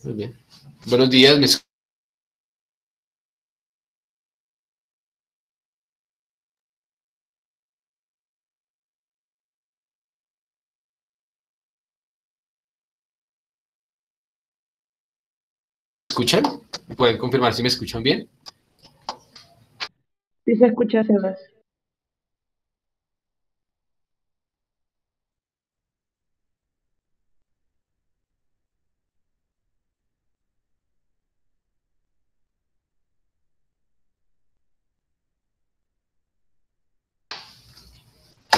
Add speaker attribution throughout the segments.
Speaker 1: Muy bien. Buenos días, ¿me escuchan? ¿Pueden confirmar si me escuchan bien?
Speaker 2: Sí se escucha, Sebas.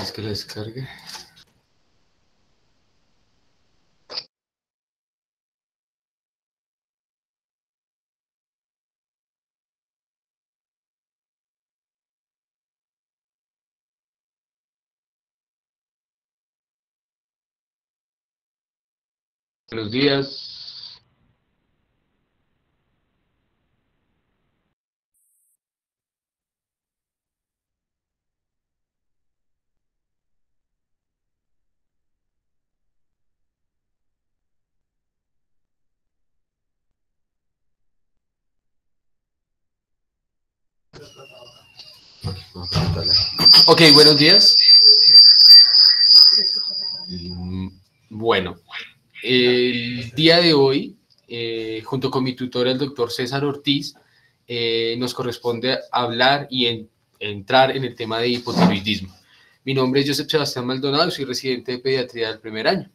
Speaker 1: Es que lo descargue. Buenos días. Ok, buenos días. Bueno, el día de hoy, junto con mi tutor, el doctor César Ortiz, nos corresponde hablar y entrar en el tema de hipotiroidismo. Mi nombre es Josep Sebastián Maldonado y soy residente de pediatría del primer año.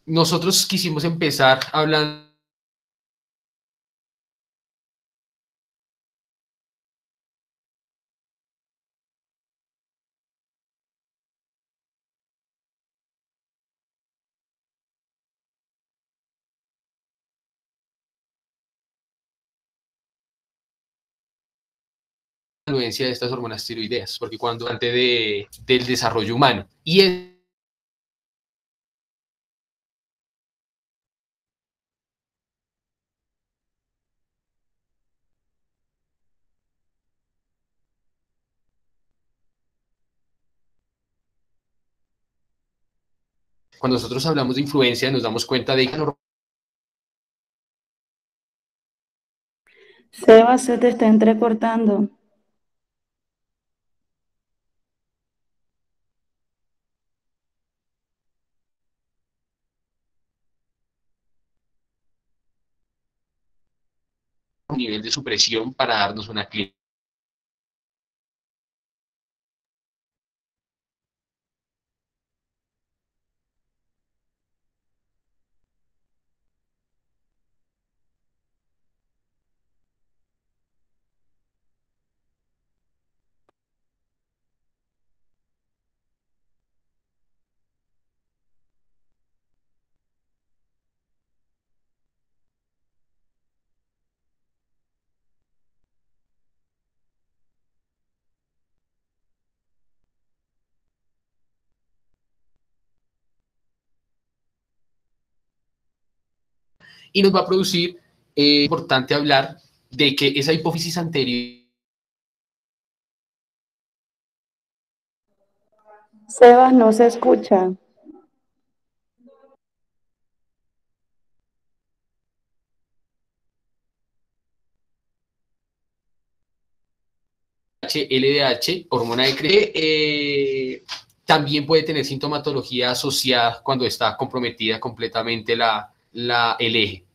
Speaker 1: Nosotros quisimos empezar hablando de la influencia de estas hormonas tiroideas, porque cuando antes del desarrollo humano. Y cuando nosotros hablamos de influencia, nos damos cuenta de que
Speaker 2: Sebas, se te está entrecortando.
Speaker 1: un nivel de supresión para darnos una clínica. Y nos va a producir, importante hablar de que esa hipófisis anterior
Speaker 2: Sebas, no se escucha.
Speaker 1: LDH, hormona de crecimiento, también puede tener sintomatología asociada cuando está comprometida completamente el eje.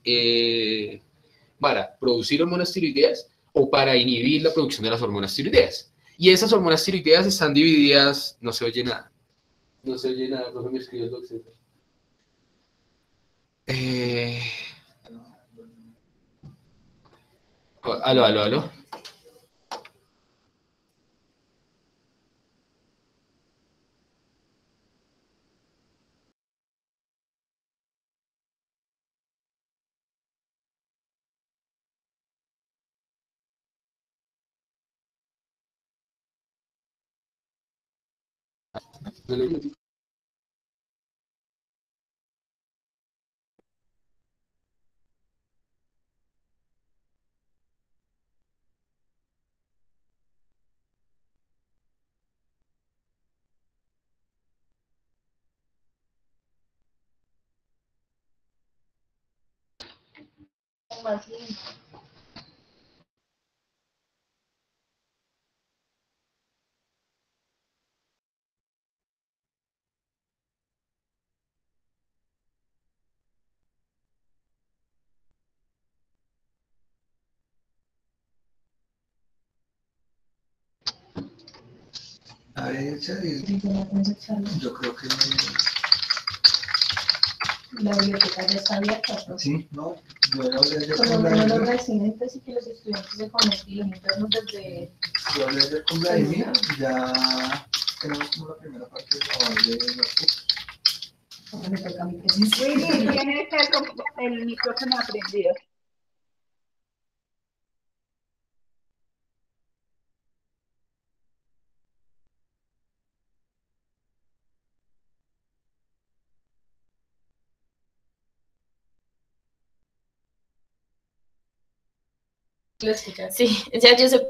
Speaker 1: Eh, para producir hormonas tiroideas o para inhibir la producción de las hormonas tiroideas. Y esas hormonas tiroideas están divididas, no se oye nada. No se oye nada, no me escribió el doctor. Eh, aló, aló, aló.
Speaker 3: A ver, yo creo que
Speaker 4: la biblioteca ya está abierta, ¿no?
Speaker 3: sí, no, yo voy a hablar ya
Speaker 4: Por lo
Speaker 3: con
Speaker 4: menos los
Speaker 3: Vladimir.
Speaker 4: residentes y que los estudiantes se conecten y entonces desde...
Speaker 3: Yo hablé ya con Vladimir, ya tenemos como la primera parte de los cursos.
Speaker 4: Ahora me toca a mí que
Speaker 5: Sí, tiene el micrófono prendido.
Speaker 4: lo escuchas.
Speaker 6: Sí, ya yo sé.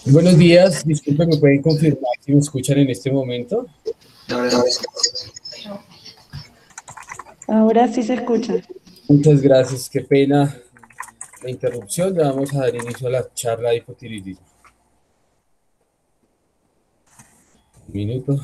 Speaker 1: Buenos días, disculpen, ¿me pueden confirmar si me escuchan en este momento?
Speaker 2: Ahora sí se escucha.
Speaker 1: Muchas gracias, qué pena la interrupción. Ya vamos a dar inicio a la charla de hipotiroidismo. Un minuto.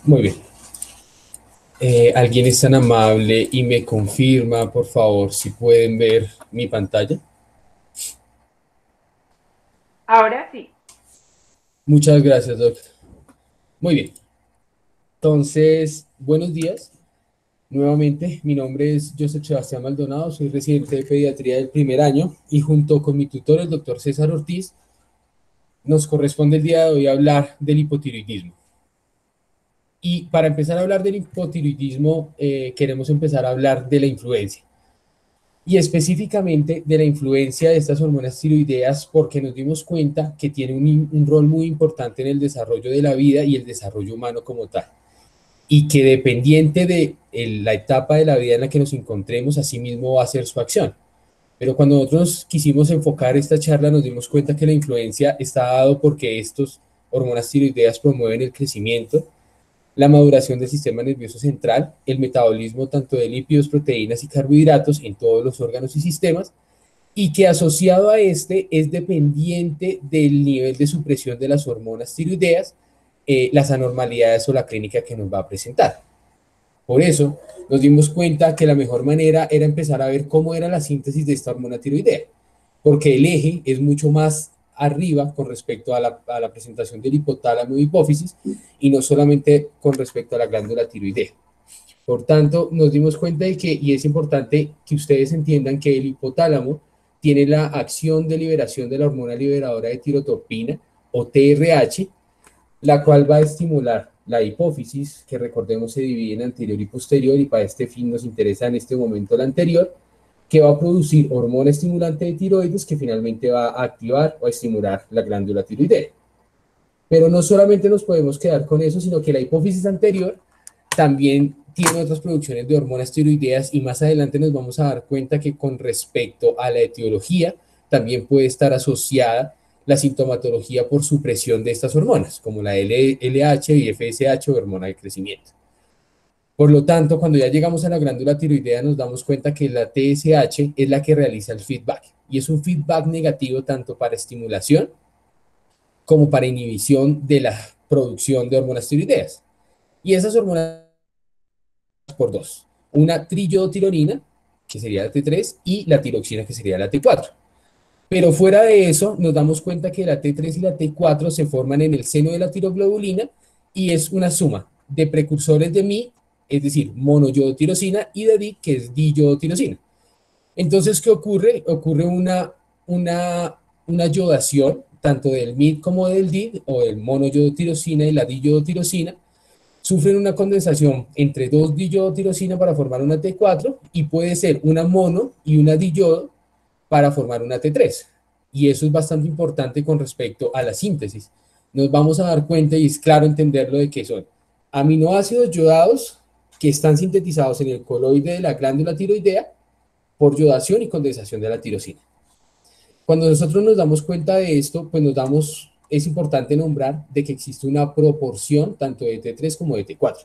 Speaker 1: Muy bien. ¿Alguien es tan amable y me confirma, por favor, si pueden ver mi pantalla?
Speaker 5: Ahora sí.
Speaker 1: Muchas gracias, doctor. Muy bien. Entonces, buenos días. Nuevamente, mi nombre es Joseph Sebastián Maldonado, soy residente de pediatría del primer año y junto con mi tutor, el doctor César Ortiz, nos corresponde el día de hoy hablar del hipotiroidismo. Y para empezar a hablar del hipotiroidismo, queremos empezar a hablar de la influencia. Y específicamente de la influencia de estas hormonas tiroideas porque nos dimos cuenta que tiene un rol muy importante en el desarrollo de la vida y el desarrollo humano como tal. Y que dependiente de la etapa de la vida en la que nos encontremos, así mismo va a ser su acción. Pero cuando nosotros quisimos enfocar esta charla, nos dimos cuenta que la influencia está dado porque estas hormonas tiroideas promueven el crecimiento, la maduración del sistema nervioso central, el metabolismo tanto de lípidos, proteínas y carbohidratos en todos los órganos y sistemas, y que asociado a este es dependiente del nivel de supresión de las hormonas tiroideas, las anormalidades o la clínica que nos va a presentar. Por eso nos dimos cuenta que la mejor manera era empezar a ver cómo era la síntesis de esta hormona tiroidea, porque el eje es mucho más arriba con respecto a la presentación del hipotálamo y hipófisis y no solamente con respecto a la glándula tiroidea. Por tanto, nos dimos cuenta de que, y es importante que ustedes entiendan que el hipotálamo tiene la acción de liberación de la hormona liberadora de tirotropina o TRH, la cual va a estimular la hipófisis, que recordemos se divide en anterior y posterior, y para este fin nos interesa en este momento la anterior, que va a producir hormona estimulante de tiroides que finalmente va a activar o a estimular la glándula tiroidea. Pero no solamente nos podemos quedar con eso, sino que la hipófisis anterior también tiene otras producciones de hormonas tiroideas y más adelante nos vamos a dar cuenta que con respecto a la etiología también puede estar asociada la sintomatología por supresión de estas hormonas, como la LH y FSH o hormona de crecimiento. Por lo tanto, cuando ya llegamos a la glándula tiroidea nos damos cuenta que la TSH es la que realiza el feedback y es un feedback negativo tanto para estimulación como para inhibición de la producción de hormonas tiroideas. Y esas hormonas por dos, una triiodotironina, que sería la T3, y la tiroxina, que sería la T4. Pero fuera de eso, nos damos cuenta que la T3 y la T4 se forman en el seno de la tiroglobulina y es una suma de precursores de Mi, es decir, monoyodotirosina, y de Di, que es diyodotirosina. Entonces, ¿qué ocurre? Ocurre una yodación, tanto del MID como del DID, o del monoyodotirosina y la diyodotirosina,
Speaker 6: sufren una condensación entre 2-diyiodotirosina para formar una T4 y puede ser una mono y una diyodo para formar una T3. Y eso es bastante importante con respecto a la síntesis. Nos vamos a dar cuenta, y es claro entenderlo, de que son aminoácidos yodados que están sintetizados en el coloide de la glándula tiroidea por yodación y condensación de la tirosina. Cuando nosotros nos damos cuenta de esto, pues es importante nombrar de que existe una proporción tanto de T3 como de T4.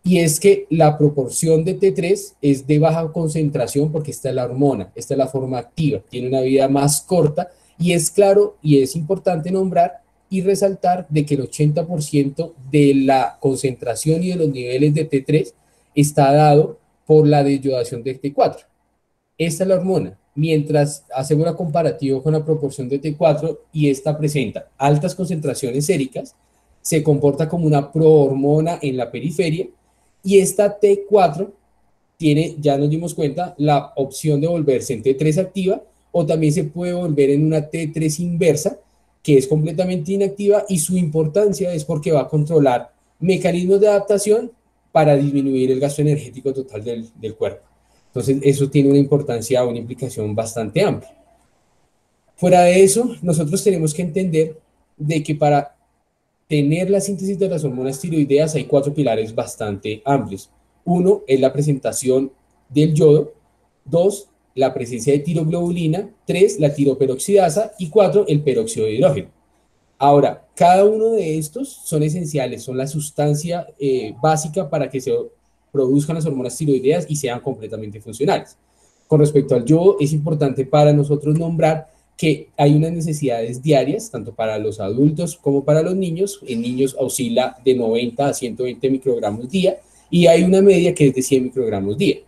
Speaker 6: Y es que la proporción de T3 es de baja concentración porque esta es la hormona, esta es la forma activa, tiene una vida más corta, y es claro y es importante nombrar y resaltar de que el 80% de la concentración y de los niveles de T3 está dado por la deyodación de T4. Esta es la hormona. Mientras hacemos una comparativa con la proporción de T4 y esta presenta altas concentraciones séricas, se comporta como una prohormona en la periferia, y esta T4 tiene, ya nos dimos cuenta, la opción de volverse en T3 activa, o también se puede volver en una T3 inversa, que es completamente inactiva, y su importancia es porque va a controlar mecanismos de adaptación para disminuir el gasto energético total del cuerpo. Entonces, eso tiene una importancia, una implicación bastante amplia. Fuera de eso, nosotros tenemos que entender de que para tener la síntesis de las hormonas tiroideas hay 4 pilares bastante amplios. 1 es la presentación del yodo, 2, la presencia de tiroglobulina, 3, la tiroperoxidasa, y 4, el peróxido de hidrógeno. Ahora, cada uno de estos son esenciales, son la sustancia básica para que se produzcan las hormonas tiroideas y sean completamente funcionales. Con respecto al yodo, es importante para nosotros nombrar que hay unas necesidades diarias, tanto para los adultos como para los niños. En niños oscila de 90 a 120 microgramos día, y hay una media que es de 100 microgramos día.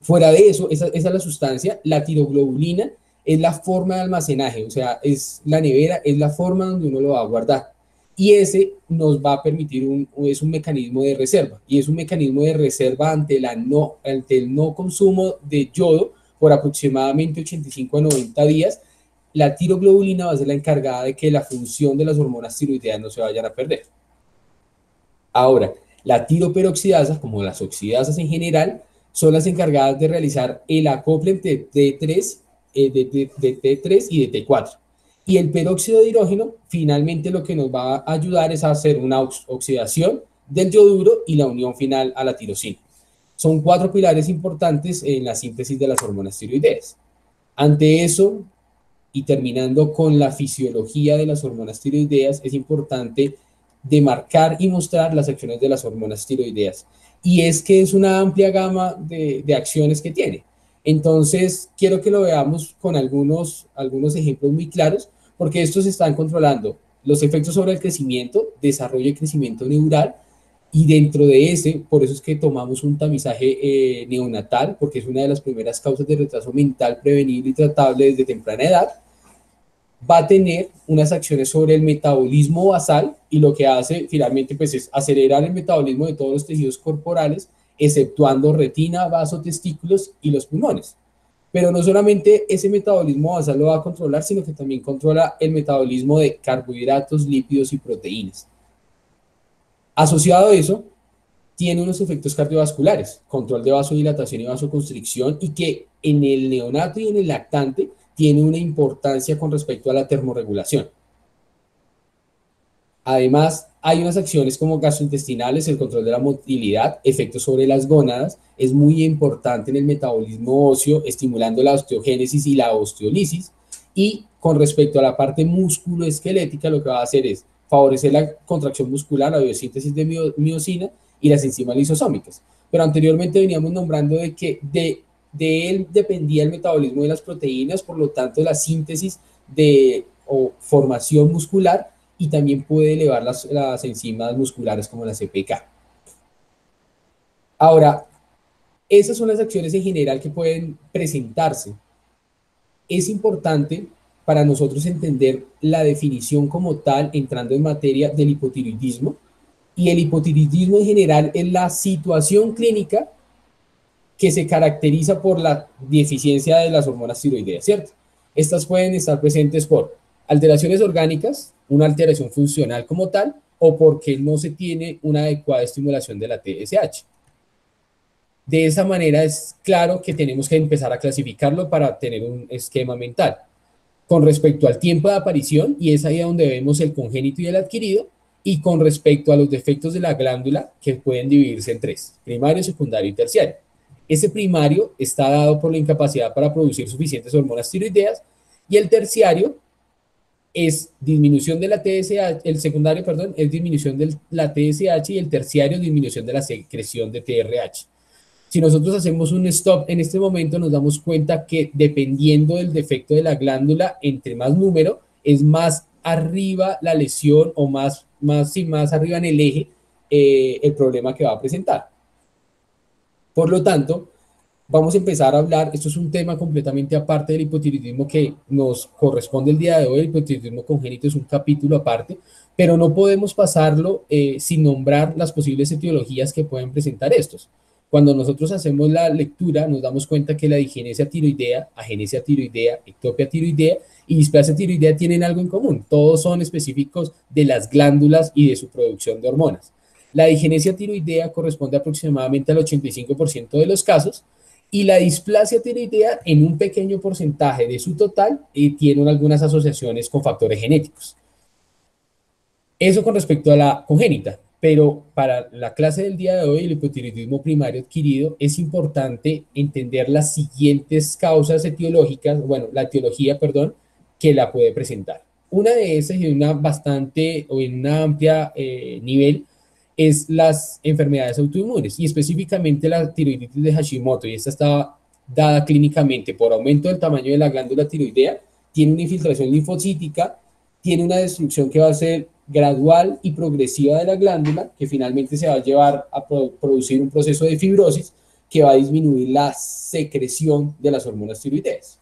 Speaker 6: Fuera de eso, esa es la sustancia. La tiroglobulina es la forma de almacenaje, o sea, es la nevera, es la forma donde uno lo va a guardar. Y ese nos va a permitir, es un mecanismo de reserva, y es un mecanismo de reserva ante el no consumo de yodo por aproximadamente 85 a 90 días. La tiroglobulina va a ser la encargada de que la función de las hormonas tiroideas no se vayan a perder. Ahora, la tiroperoxidasa, como las oxidasas en general, son las encargadas de realizar el acople entre T3, de T3 y de T4. Y el peróxido de hidrógeno, finalmente, lo que nos va a ayudar es a hacer una oxidación del yoduro y la unión final a la tirosina. Son 4 pilares importantes en la síntesis de las hormonas tiroideas. Ante eso, y terminando con la fisiología de las hormonas tiroideas, es importante demarcar y mostrar las acciones de las hormonas tiroideas. Y es que es una amplia gama de acciones que tiene. Entonces, quiero que lo veamos con algunos ejemplos muy claros, porque estos están controlando los efectos sobre el crecimiento, desarrollo y crecimiento neural, y dentro de ese, por eso es que tomamos un tamizaje neonatal, porque es una de las primeras causas de retraso mental prevenible y tratable desde temprana edad. Va a tener unas acciones sobre el metabolismo basal, y lo que hace finalmente pues es acelerar el metabolismo de todos los tejidos corporales, exceptuando retina, vaso, testículos y los pulmones. Pero no solamente ese metabolismo basal lo va a controlar, sino que también controla el metabolismo de carbohidratos, lípidos y proteínas. Asociado a eso, tiene unos efectos cardiovasculares, control de vasodilatación y vasoconstricción, y que en el neonato y en el lactante tiene una importancia con respecto a la termorregulación. Además, hay unas acciones como gastrointestinales, el control de la motilidad, efectos sobre las gónadas, es muy importante en el metabolismo óseo, estimulando la osteogénesis y la osteolisis. Y con respecto a la parte musculoesquelética, lo que va a hacer es favorecer la contracción muscular, la biosíntesis de miocina y las enzimas lisosómicas. Pero anteriormente veníamos nombrando de que de él dependía el metabolismo de las proteínas, por lo tanto la síntesis o formación muscular, y también puede elevar las enzimas musculares como la CPK. Ahora, esas son las acciones en general que pueden presentarse. Es importante para nosotros entender la definición como tal, entrando en materia del hipotiroidismo, y el hipotiroidismo en general es la situación clínica que se caracteriza por la deficiencia de las hormonas tiroideas, ¿cierto? Estas pueden estar presentes por alteraciones orgánicas, una alteración funcional como tal, o porque no se tiene una adecuada estimulación de la TSH. De esa manera es claro que tenemos que empezar a clasificarlo para tener un esquema mental. Con respecto al tiempo de aparición, y es ahí donde vemos el congénito y el adquirido, y con respecto a los defectos de la glándula, que pueden dividirse en tres: primario, secundario y terciario. Ese primario está dado por la incapacidad para producir suficientes hormonas tiroideas, y el terciario es disminución de la TSH, el secundario, perdón, es disminución de la TSH, y el terciario disminución de la secreción de TRH. Si nosotros hacemos un stop en este momento, nos damos cuenta que dependiendo del defecto de la glándula, entre más número, es más arriba la lesión o más arriba en el eje el problema que va a presentar. Por lo tanto, vamos a empezar a hablar, esto es un tema completamente aparte del hipotiroidismo que nos corresponde el día de hoy. El hipotiroidismo congénito es un capítulo aparte, pero no podemos pasarlo sin nombrar las posibles etiologías que pueden presentar estos. Cuando nosotros hacemos la lectura, nos damos cuenta que la digenesia tiroidea, agenesia tiroidea, ectopia tiroidea y displasia tiroidea tienen algo en común. Todos son específicos de las glándulas y de su producción de hormonas. La digenesia tiroidea corresponde aproximadamente al 85% de los casos, y la displasia tiroidea, en un pequeño porcentaje de su total, tiene algunas asociaciones con factores genéticos. Eso con respecto a la congénita. Pero para la clase del día de hoy, el hipotiroidismo primario adquirido, es importante entender las siguientes causas etiológicas, bueno, la etiología, perdón, que la puede presentar. Una de esas, y en una amplia nivel, es las enfermedades autoinmunes, y específicamente la tiroiditis de Hashimoto, y esta está dada clínicamente por aumento del tamaño de la glándula tiroidea, tiene una infiltración linfocítica, tiene una destrucción que va a ser gradual y progresiva de la glándula, que finalmente se va a llevar a producir un proceso de fibrosis que va a disminuir la secreción de las hormonas tiroideas.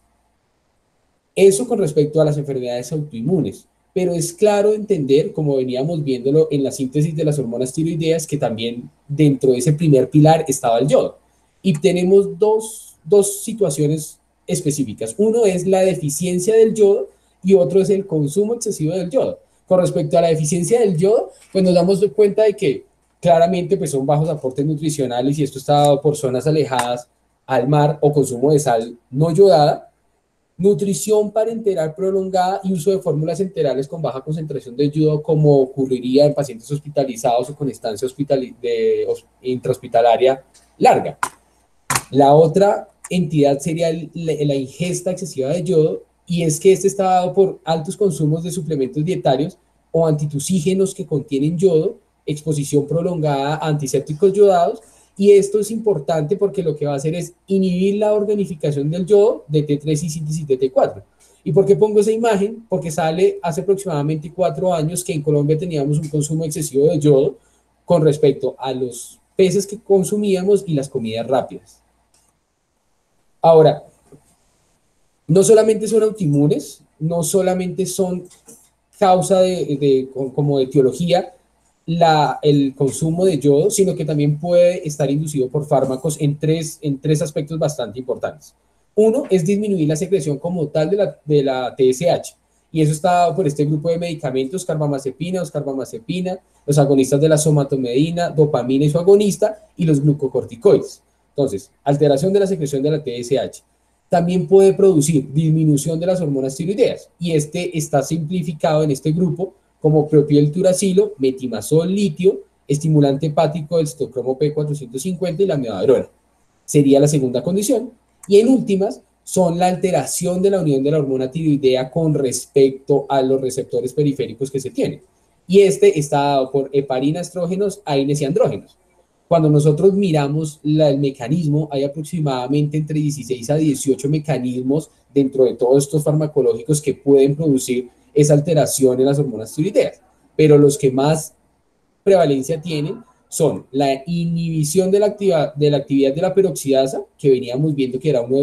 Speaker 6: Eso con respecto a las enfermedades autoinmunes, pero es claro entender, como veníamos viéndolo en la síntesis de las hormonas tiroideas, que también dentro de ese primer pilar estaba el yodo. Y tenemos dos situaciones específicas. Uno es la deficiencia del yodo y otro es el consumo excesivo del yodo. Con respecto a la deficiencia del yodo, pues nos damos cuenta de que claramente pues son bajos aportes nutricionales, y esto está dado por zonas alejadas al mar o consumo de sal no yodada, nutrición parenteral prolongada y uso de fórmulas enterales con baja concentración de yodo, como ocurriría en pacientes hospitalizados o con estancia intrahospitalaria larga. La otra entidad sería la ingesta excesiva de yodo, y es que este está dado por altos consumos de suplementos dietarios o antitusígenos que contienen yodo, exposición prolongada a antisépticos yodados, y esto es importante porque lo que va a hacer es inhibir la organificación del yodo de T3 y síntesis de T4. ¿Y por qué pongo esa imagen? Porque sale hace aproximadamente 4 años que en Colombia teníamos un consumo excesivo de yodo con respecto a los peces que consumíamos y las comidas rápidas. Ahora, no solamente son autoinmunes, no solamente son causa como de etiología el consumo de yodo, sino que también puede estar inducido por fármacos en tres aspectos bastante importantes. Uno es disminuir la secreción como tal de la TSH, y eso está dado por este grupo de medicamentos: carbamazepina, oscarbamazepina, los agonistas de la somatomedina, dopamina y su agonista, y los glucocorticoides. Entonces, alteración de la secreción de la TSH. También puede producir disminución de las hormonas tiroideas, y este está simplificado en este grupo como propilturacilo, metimazol, litio, estimulante hepático del citocromo P450 y la amiodarona. Sería la segunda condición. Y en últimas, son la alteración de la unión de la hormona tiroidea con respecto a los receptores periféricos que se tienen. Y este está dado por heparina, estrógenos, aines y andrógenos. Cuando nosotros miramos el mecanismo, hay aproximadamente entre 16 a 18 mecanismos dentro de todos estos farmacológicos que pueden producir esa alteración en las hormonas tiroideas. Pero los que más prevalencia tienen son la inhibición de la actividad de la peroxidasa, que veníamos viendo que era uno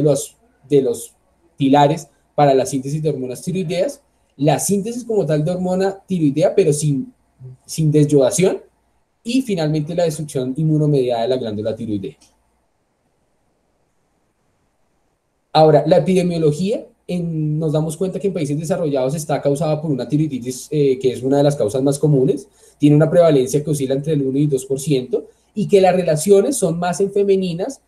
Speaker 6: de los pilares para la síntesis de hormonas tiroideas, la síntesis como tal de hormona tiroidea, pero sin desyodación, y finalmente la destrucción inmunomediada de la glándula tiroidea. Ahora, la epidemiología nos damos cuenta que en países desarrollados está causada por una tiroiditis, que es una de las causas más comunes, tiene una prevalencia que oscila entre el 1 y 2%, y que las relaciones son más en femeninas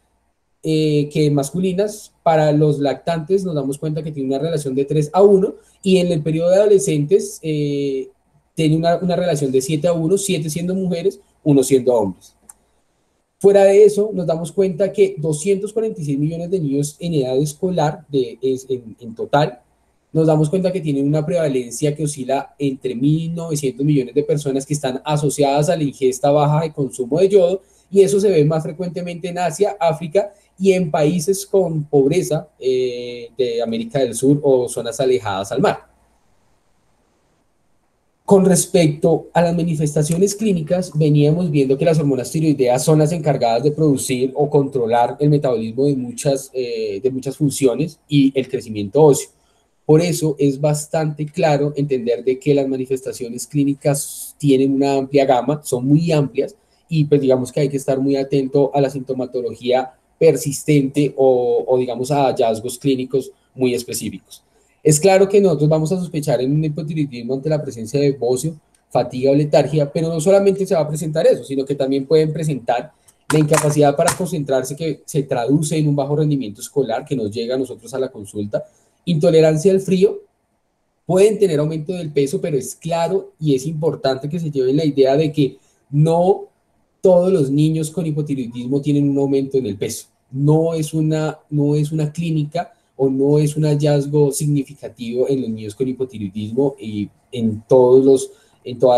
Speaker 6: que masculinas. Para los lactantes nos damos cuenta que tiene una relación de 3:1, y en el periodo de adolescentes tiene una relación de 7:1, 7 siendo mujeres, 1 siendo hombres. Fuera de eso, nos damos cuenta que 246 millones de niños en edad escolar en total, nos damos cuenta que tienen una prevalencia que oscila entre 1.900 millones de personas que están asociadas a la ingesta baja de consumo de yodo, y eso se ve más frecuentemente en Asia, África y en países con pobreza de América del Sur o zonas alejadas al mar. Con respecto a las manifestaciones clínicas, veníamos viendo que las hormonas tiroideas son las encargadas de producir o controlar el metabolismo de muchas funciones y el crecimiento óseo. Por eso es bastante claro entender de que las manifestaciones clínicas tienen una amplia gama, son muy amplias, y pues digamos que hay que estar muy atento a la sintomatología persistente o digamos a hallazgos clínicos muy específicos. Es claro que nosotros vamos a sospechar en un hipotiroidismo ante la presencia de bocio, fatiga o letargia, pero no solamente se va a presentar eso, sino que también pueden presentar la incapacidad para concentrarse, que se traduce en un bajo rendimiento escolar que nos llega a nosotros a la consulta, intolerancia al frío, pueden tener aumento del peso, pero es claro y es importante que se lleven la idea de que no todos los niños con hipotiroidismo tienen un aumento en el peso. No es una clínica o no es un hallazgo significativo en los niños con hipotiroidismo, y en todas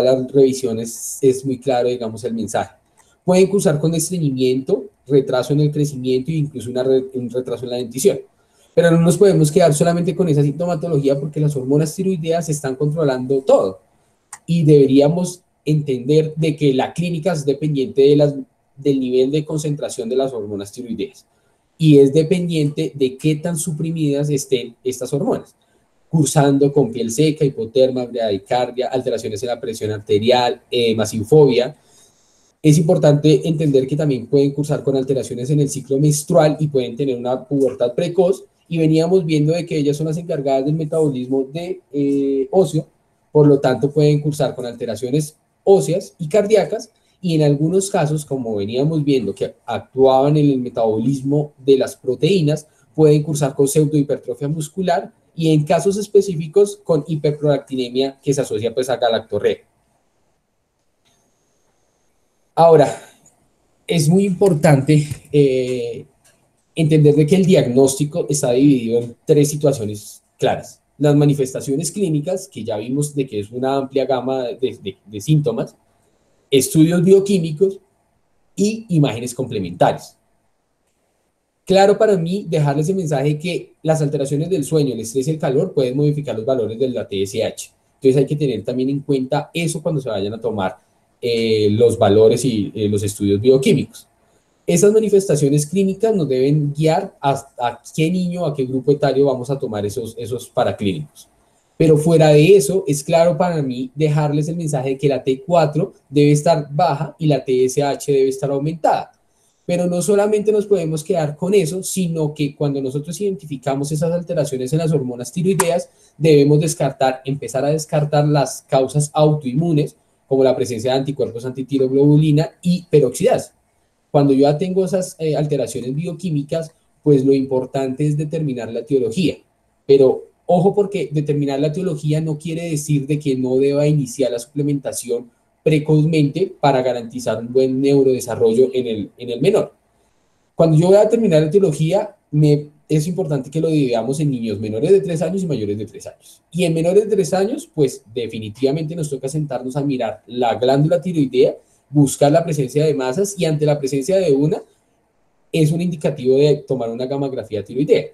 Speaker 6: las revisiones es muy claro, digamos, el mensaje. Pueden cursar con estreñimiento, retraso en el crecimiento e incluso un retraso en la dentición. Pero no nos podemos quedar solamente con esa sintomatología, porque las hormonas tiroideas están controlando todo, y deberíamos entender de que la clínica es dependiente del nivel de concentración de las hormonas tiroideas, y es dependiente de qué tan suprimidas estén estas hormonas, cursando con piel seca, hipotermia, bradicardia, alteraciones en la presión arterial, sinfobia. Es importante entender que también pueden cursar con alteraciones en el ciclo menstrual y pueden tener una pubertad precoz, y veníamos viendo de que ellas son las encargadas del metabolismo óseo, por lo tanto pueden cursar con alteraciones óseas y cardíacas, y en algunos casos, como veníamos viendo que actuaban en el metabolismo de las proteínas, pueden cursar con pseudohipertrofia muscular, y en casos específicos con hiperprolactinemia que se asocia pues a galactorrea. Ahora, es muy importante entender de que el diagnóstico está dividido en 3 situaciones claras. Las manifestaciones clínicas, que ya vimos de que es una amplia gama de síntomas, estudios bioquímicos y imágenes complementarias. Claro para mí dejarles el mensaje que las alteraciones del sueño, el estrés y el calor pueden modificar los valores de la TSH. Entonces hay que tener también en cuenta eso cuando se vayan a tomar los valores y los estudios bioquímicos. Esas manifestaciones clínicas nos deben guiar a qué niño, a qué grupo etario vamos a tomar esos paraclínicos. Pero fuera de eso, es claro para mí dejarles el mensaje de que la T4 debe estar baja y la TSH debe estar aumentada. Pero no solamente nos podemos quedar con eso, sino que cuando nosotros identificamos esas alteraciones en las hormonas tiroideas, debemos empezar a descartar las causas autoinmunes, como la presencia de anticuerpos antitiroglobulina y peroxidasa. Cuando yo ya tengo esas alteraciones bioquímicas, pues lo importante es determinar la etiología. Pero ojo, porque determinar la etiología no quiere decir de que no deba iniciar la suplementación precozmente para garantizar un buen neurodesarrollo en el menor. Cuando yo voy a determinar la etiología, es importante que lo dividamos en niños menores de 3 años y mayores de 3 años. Y en menores de 3 años, pues definitivamente nos toca sentarnos a mirar la glándula tiroidea, buscar la presencia de masas, y ante la presencia de una, es un indicativo de tomar una gamografía tiroidea.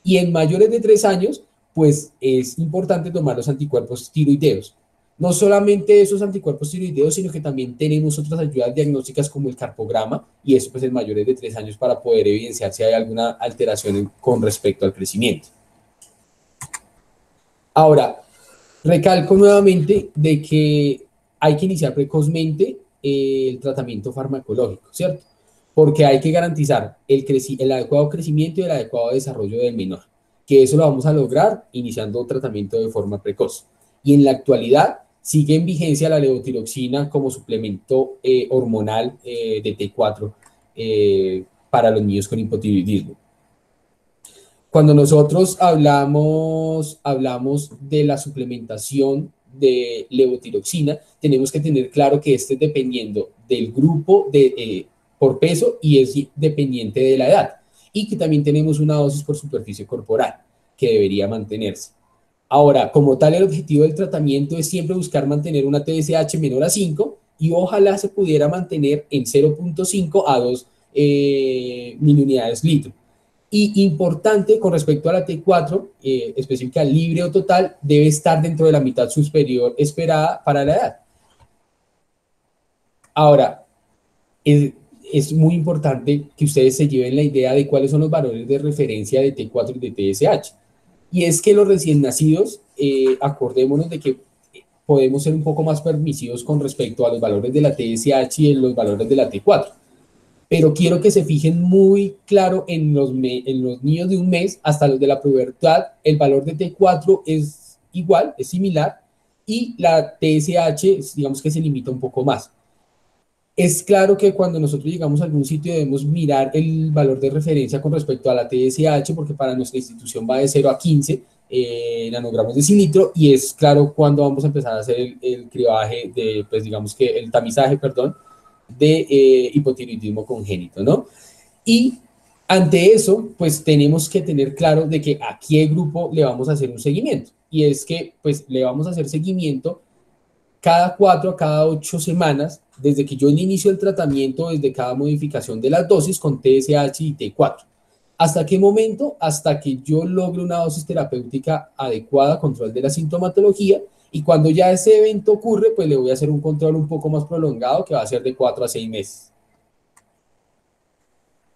Speaker 6: Y en mayores de 3 años, pues es importante tomar los anticuerpos tiroideos. No solamente esos anticuerpos tiroideos, sino que también tenemos otras ayudas diagnósticas como el carpograma, y eso pues en mayores de 3 años para poder evidenciar si hay alguna alteración con respecto al crecimiento. Ahora, recalco nuevamente de que hay que iniciar precozmente el tratamiento farmacológico, ¿cierto? Porque hay que garantizar el adecuado crecimiento y el adecuado desarrollo del menor. que eso lo vamos a lograr iniciando tratamiento de forma precoz. Y en la actualidad sigue en vigencia la levotiroxina como suplemento hormonal de T4 para los niños con hipotiroidismo. Cuando nosotros hablamos de la suplementación de levotiroxina, tenemos que tener claro que este es dependiendo del grupo por peso y es dependiente de la edad. Y que también tenemos una dosis por superficie corporal que debería mantenerse. Ahora, como tal, el objetivo del tratamiento es siempre buscar mantener una TSH menor a 5 y ojalá se pudiera mantener en 0.5 a 2 miliunidades litro. Y importante con respecto a la T4, específica libre o total, debe estar dentro de la mitad superior esperada para la edad. Ahora, es muy importante que ustedes se lleven la idea de cuáles son los valores de referencia de T4 y de TSH. Y es que los recién nacidos, acordémonos de que podemos ser un poco más permisivos con respecto a los valores de la TSH y en los valores de la T4. Pero quiero que se fijen muy claro en los niños de un mes hasta los de la pubertad, el valor de T4 es igual, es similar, y la TSH, digamos que se limita un poco más. Es claro que cuando nosotros llegamos a algún sitio debemos mirar el valor de referencia con respecto a la TSH, porque para nuestra institución va de 0 a 15 nanogramos de cilitro, y es claro cuando vamos a empezar a hacer el cribaje, pues digamos que el tamizaje, perdón, de hipotiroidismo congénito, ¿no? Y ante eso, pues tenemos que tener claro de que a qué grupo le vamos a hacer un seguimiento, y es que pues le vamos a hacer seguimiento cada 4 a cada 8 semanas, desde que yo inicio el tratamiento, desde cada modificación de las dosis con TSH y T4. ¿Hasta qué momento? Hasta que yo logre una dosis terapéutica adecuada, control de la sintomatología, y cuando ya ese evento ocurre, pues le voy a hacer un control un poco más prolongado, que va a ser de 4 a 6 meses.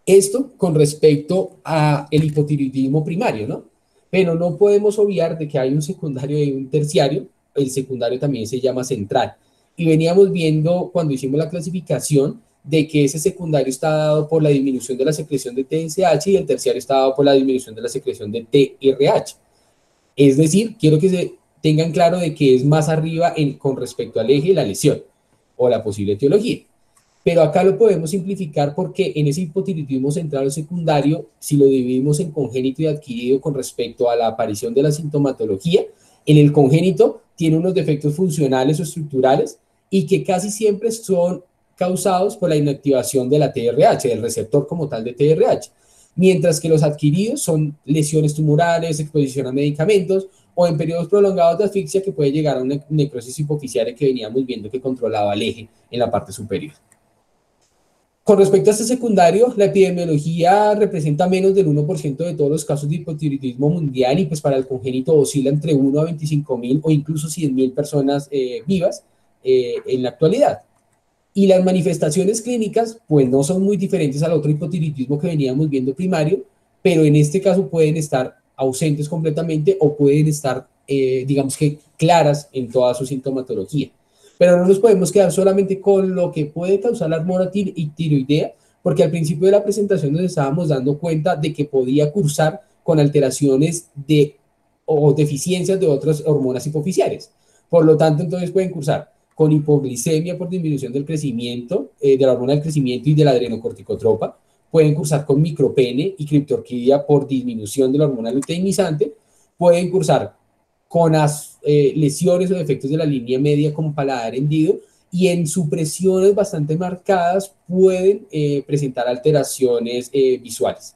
Speaker 6: Esto con respecto al hipotiroidismo primario, ¿no? Pero no podemos obviar de que hay un secundario y un terciario. El secundario también se llama central. Y veníamos viendo cuando hicimos la clasificación de que ese secundario está dado por la disminución de la secreción de TSH y el terciario está dado por la disminución de la secreción de TRH. Es decir, quiero que se tengan claro de que es más arriba con respecto al eje de la lesión o la posible etiología. Pero acá lo podemos simplificar porque en ese hipotiroidismo central o secundario, si lo dividimos en congénito y adquirido con respecto a la aparición de la sintomatología, en el congénito tiene unos defectos funcionales o estructurales y que casi siempre son causados por la inactivación de la TRH, del receptor como tal de TRH, mientras que los adquiridos son lesiones tumorales, exposición a medicamentos o en periodos prolongados de asfixia que puede llegar a una necrosis hipoficiaria que veníamos viendo que controlaba el eje en la parte superior. Con respecto a este secundario, la epidemiología representa menos del 1% de todos los casos de hipotiroidismo mundial y pues para el congénito oscila entre 1 a 25.000 o incluso 100.000 personas vivas en la actualidad. Y las manifestaciones clínicas pues no son muy diferentes al otro hipotiroidismo que veníamos viendo primario, pero en este caso pueden estar ausentes completamente o pueden estar, digamos que, claras en toda su sintomatología. Pero no nos podemos quedar solamente con lo que puede causar la hormona tiroidea, porque al principio de la presentación nos estábamos dando cuenta de que podía cursar con alteraciones o deficiencias de otras hormonas hipoficiales. Por lo tanto, entonces pueden cursar con hipoglicemia por disminución del crecimiento, de la hormona del crecimiento y de la adrenocorticotropa. Pueden cursar con micropene y criptorquidia por disminución de la hormona luteinizante. Pueden cursar con lesiones o defectos de la línea media como paladar hendido, y en supresiones bastante marcadas pueden presentar alteraciones visuales.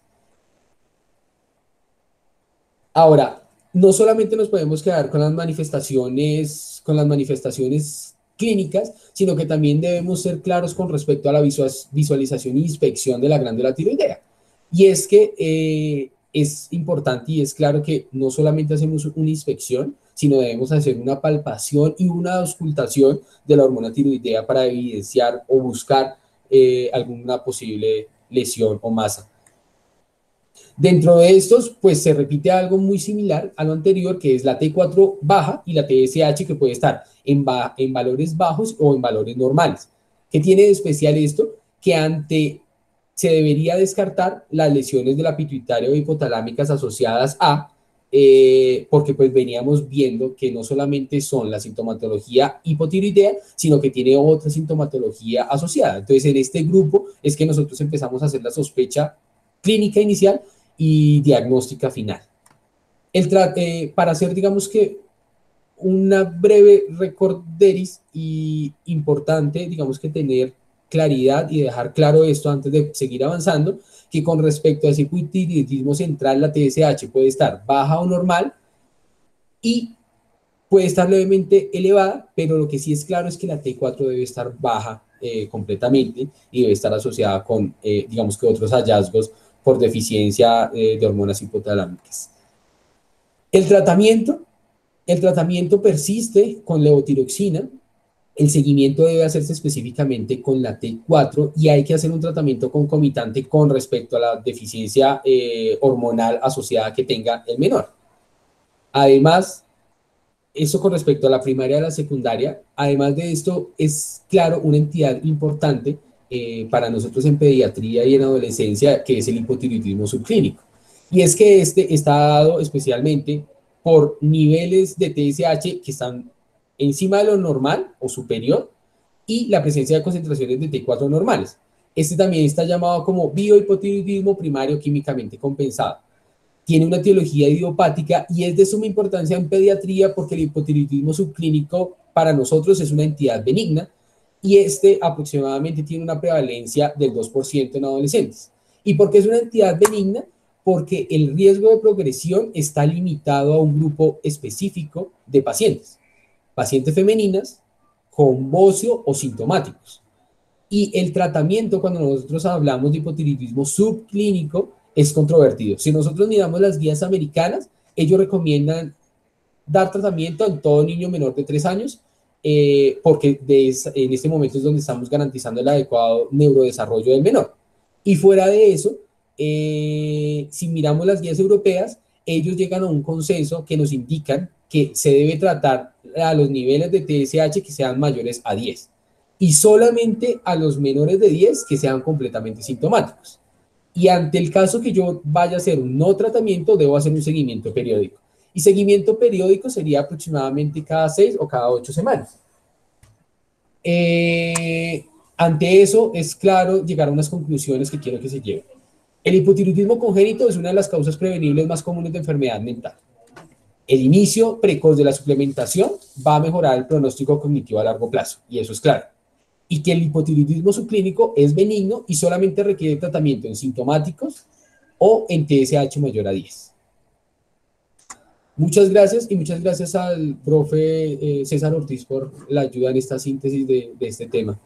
Speaker 6: Ahora, no solamente nos podemos quedar con las manifestaciones clínicas, sino que también debemos ser claros con respecto a la visualización e inspección de la glándula tiroidea. Y es que es importante y es claro que no solamente hacemos una inspección, sino debemos hacer una palpación y una auscultación de la hormona tiroidea para evidenciar o buscar alguna posible lesión o masa. Dentro de estos, pues se repite algo muy similar a lo anterior, que es la T4 baja y la TSH, que puede estar en valores bajos o en valores normales. ¿Qué tiene de especial esto? Que se debería descartar las lesiones de la pituitaria o hipotalámicas asociadas a porque pues veníamos viendo que no solamente son la sintomatología hipotiroidea, sino que tiene otra sintomatología asociada. Entonces, en este grupo es que nosotros empezamos a hacer la sospecha clínica inicial y diagnóstica final. Para hacer, digamos que, una breve recorderis y importante, digamos que tener claridad y dejar claro esto antes de seguir avanzando, que con respecto a ese hipotiroidismo central, la TSH puede estar baja o normal y puede estar levemente elevada, pero lo que sí es claro es que la T4 debe estar baja completamente y debe estar asociada con, digamos que otros hallazgos por deficiencia de hormonas hipotalámicas. El tratamiento persiste con levotiroxina. El seguimiento debe hacerse específicamente con la T4 y hay que hacer un tratamiento concomitante con respecto a la deficiencia hormonal asociada que tenga el menor. Además, eso con respecto a la primaria y a la secundaria. Además de esto, es claro una entidad importante para nosotros en pediatría y en adolescencia, que es el hipotiroidismo subclínico. Y es que este está dado especialmente por niveles de TSH que están encima de lo normal o superior y la presencia de concentraciones de T4 normales. Este también está llamado como biohipotiroidismo primario químicamente compensado. Tiene una etiología idiopática y es de suma importancia en pediatría porque el hipotiroidismo subclínico para nosotros es una entidad benigna y este aproximadamente tiene una prevalencia del 2% en adolescentes. ¿Y por qué es una entidad benigna? Porque el riesgo de progresión está limitado a un grupo específico de pacientes femeninas con bocio o sintomáticos. Y el tratamiento, cuando nosotros hablamos de hipotiroidismo subclínico, es controvertido. Si nosotros miramos las guías americanas, ellos recomiendan dar tratamiento en todo niño menor de 3 años, porque en este momento es donde estamos garantizando el adecuado neurodesarrollo del menor. Y fuera de eso, si miramos las guías europeas, ellos llegan a un consenso que nos indican que se debe tratar a los niveles de TSH que sean mayores a 10 y solamente a los menores de 10 que sean completamente sintomáticos. Y ante el caso que yo vaya a hacer un no tratamiento, debo hacer un seguimiento periódico. Y seguimiento periódico sería aproximadamente cada 6 o cada 8 semanas. Ante eso, es claro llegar a unas conclusiones que quiero que se lleven. El hipotiroidismo congénito es una de las causas prevenibles más comunes de enfermedad mental. El inicio precoz de la suplementación va a mejorar el pronóstico cognitivo a largo plazo, y eso es claro. Y que el hipotiroidismo subclínico es benigno y solamente requiere tratamiento en sintomáticos o en TSH mayor a 10. Muchas gracias y muchas gracias al profe César Ortiz por la ayuda en esta síntesis de este tema.